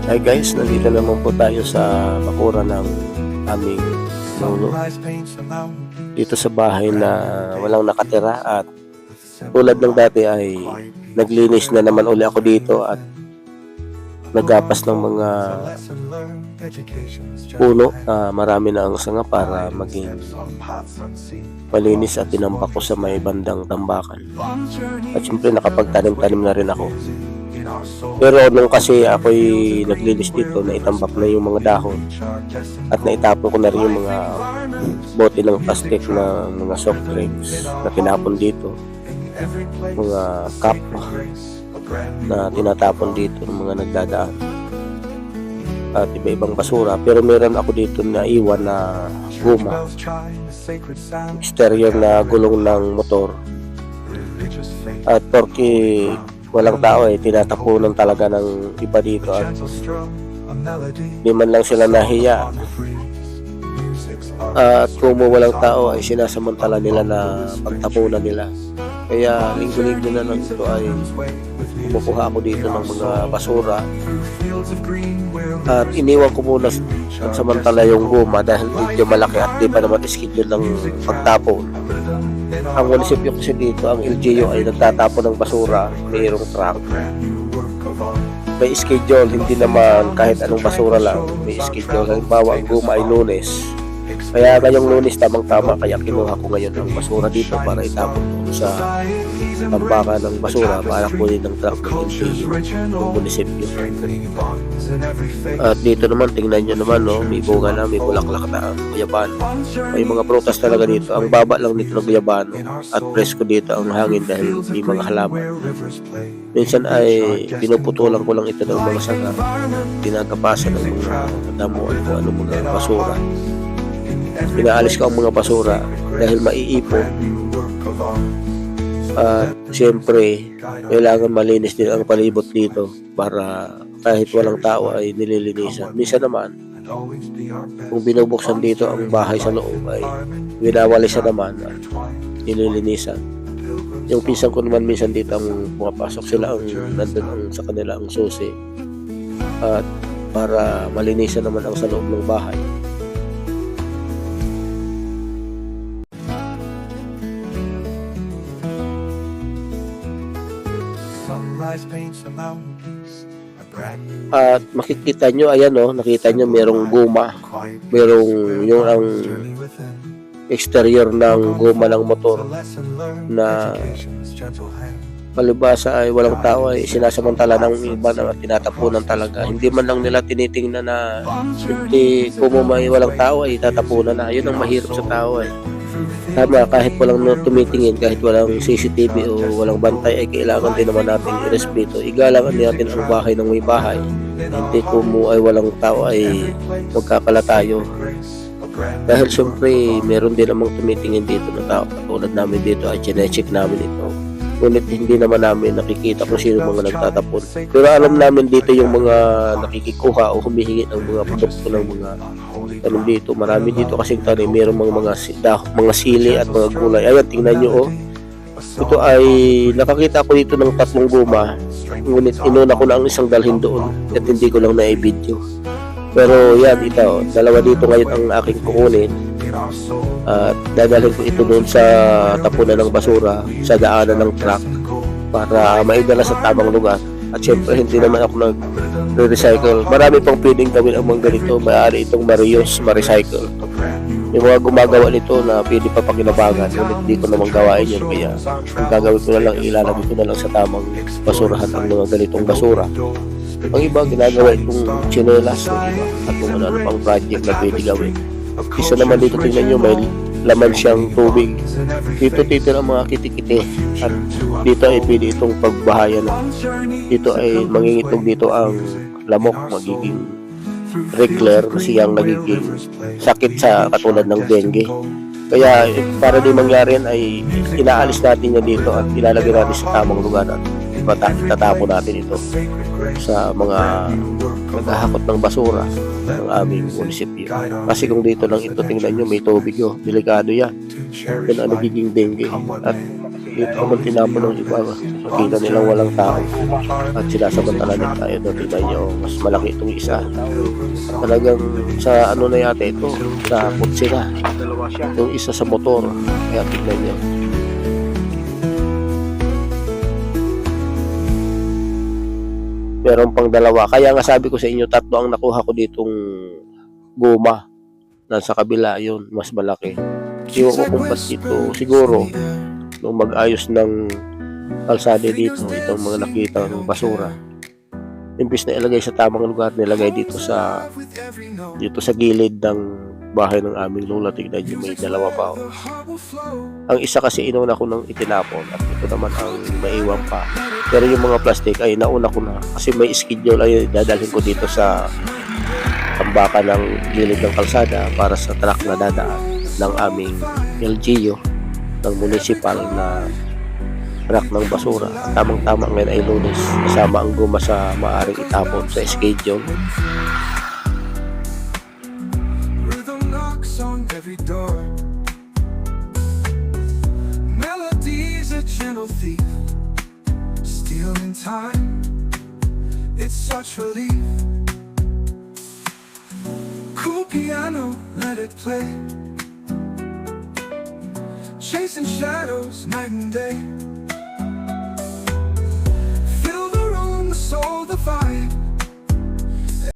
Hi guys, nandito naman po tayo sa bakuran ng aming lolo. Dito sa bahay na walang nakatira at tulad ng dati ay naglinis na naman uli ako dito at naggapas ng mga puno na marami na ang sanga para maging malinis at tinambak ko sa may bandang tambakan. At syempre nakapagtanim-tanim na rin ako. Pero nung kasi ako'y naglinis dito, naitambak na yung mga dahon at naitapon ko na rin yung mga bote ng plastic na mga soft drinks na tinapon dito, mga cup na tinatapon dito ng mga nagdadaan at iba-ibang basura. Pero meron ako dito na iwan na guma, exterior na gulong ng motor, at porque walang tao tinatapunan talaga ng iba dito at di man lang sila nahiya. At kung walang tao ay sinasamantala nila na pagtapunan nila. Kaya linggo-linggo na lang ito ay kumukuha ako dito ng mga basura at iniwan ko muna samantala yung guma dahil medyo malaki at di pa naman schedule ng pagtapon. Ang munisipyo kasi dito, ang LGU ay nagtatapon ng basura, mayroong truck, may schedule, hindi naman kahit anong basura lang, may schedule. Halimbawa ang guma ay Lunes, kaya ngayong Lunes tamang-tama, kaya kinuha ko ngayon ang basura dito para itapon ko sa tambakan ng basura para kunin ng truck ng LGU ng munisipyo. At dito naman, tingnan nyo naman, no, may bunga na, may bulaklak na ang guyabano. May mga prutas talaga dito. Ang baba lang dito ng guyabano at presko dito ang hangin dahil may mga halaman. Minsan ay pinuputulan ko lang ito ng mga sanga, tinagapasan ng mga damuan ko, ano, mga basura. Pinaalis ko ang mga basura dahil maiipon. At siyempre kailangan malinis din ang palibot dito para kahit walang tao ay nililinisan. Minsan naman kung binubuksan dito ang bahay sa loob ay winawalisan naman at nililinisan. Yung pinsan ko naman minsan dito ang pumapasok, sila ang nandun ang sa kanila ang susi at para malinisan naman ang sa loob ng bahay. At makikita nyo, ayan o, nakita nyo merong guma, merong yung ang exterior ng guma ng motor na palibasa ay walang tao ay sinasamantala ng iba na tinatapunan talaga. Hindi man lang nila tinitingnan na hindi kung may walang tao ay tatapunan na. Yun ang mahirap sa tao ay. Tama, kahit walang tumitingin, kahit walang CCTV o walang bantay ay kailangan din naman natin irespeto. Igalangan din natin ang bahay ng may bahay. Hindi kung ay walang tao ay magkakala tayo. Dahil syempre meron din namang tumitingin dito na tao. Katulad namin dito ay chinecheck namin ito. Ngunit hindi naman namin nakikita kung sino mga nagtatapon. Pero alam namin dito yung mga nakikikuha o humihingi ng mga produkto ng mga tanim dito. Marami dito kasing tanim, mayroong mga sili at mga gulay. Ayan, tingnan nyo oh. Ito ay nakakita ko dito ng 3 guma. Ngunit inuna ko na ang isang dalhin doon at hindi ko lang na-video. Pero yan, ito, 2 dito ngayon ang aking kukunin. At dadalhin ko ito doon sa tapunan ng basura, sa daanan ng truck para maidala sa tamang lugar. At syempre hindi naman ako nag-recycle. Marami pang pwedeng gawin ang mga ganito. Maaari itong ma-reuse, ma-recycle. May mga gumagawa nito na pwede pa pakinabangan. Ngunit hindi ko naman gawain yun. Kaya ang gagawin ko na lang, ilalagay ko na lang sa tamang basurahan ang mga ganitong basura. Ang iba ginagawa itong chinelas ng iba at kung ano pang project na pwede gawin. Isa naman dito, tingnan nyo, may laman siyang tubig. Dito ang mga kitikiti at dito ay pwede itong pagbahayan. Dito ay mangingitog dito ang lamok, magiging regular kasi ang nagiging sakit sa katulad ng dengue. Kaya para di mangyari yan ay inaalis natin yan dito at ilalagay natin sa tamang lugar at itatapon natin ito sa mga naghahakot ng basura ng aming munisipyo. Kasi kung dito lang ito, tingnan nyo, may tubig yun, delikado yan. Yan ang nagiging dengue. At dito naman tinapon ng iba. Makita nilang walang tao at sinasamantala din tayo doon. Tignan nyo, mas malaki itong isa. Talagang sa ano na yata ito, sa kutsi na. Yung isa sa motor. Kaya tignan nyo. Meron pang dalawa. Kaya nga sabi ko sa inyo, tatlo ang nakuha ko ditong guma. Nasa kabila yun, mas malaki. Iwan ko kung ba't dito. Siguro, nung mag-ayos ng kalsada dito, itong mga nakita ng basura, imbis na ilagay sa tamang lugar, nilagay dito sa gilid ng bahay ng aming lola. Tignan nyo, may dalawa pa. Ang isa kasi inuna ko nang itinapon at ito naman ang naiwan pa. Pero yung mga plastic ay nauna ko na kasi may schedule ay dadalhin ko dito sa tambaka ng gilid ng kalsada para sa truck na dadaan ng aming LGU ng municipal na truck ng basura. Tamang-tama ngayon ay Lunes, kasama ang guma sa maaring itapon sa schedule. Rhythm knocks on every door. Melody's a gentle thief, stealing time. It's such relief. Cool piano, let it play. Chasing shadows night and day. Fill the room, the soul, the vibe.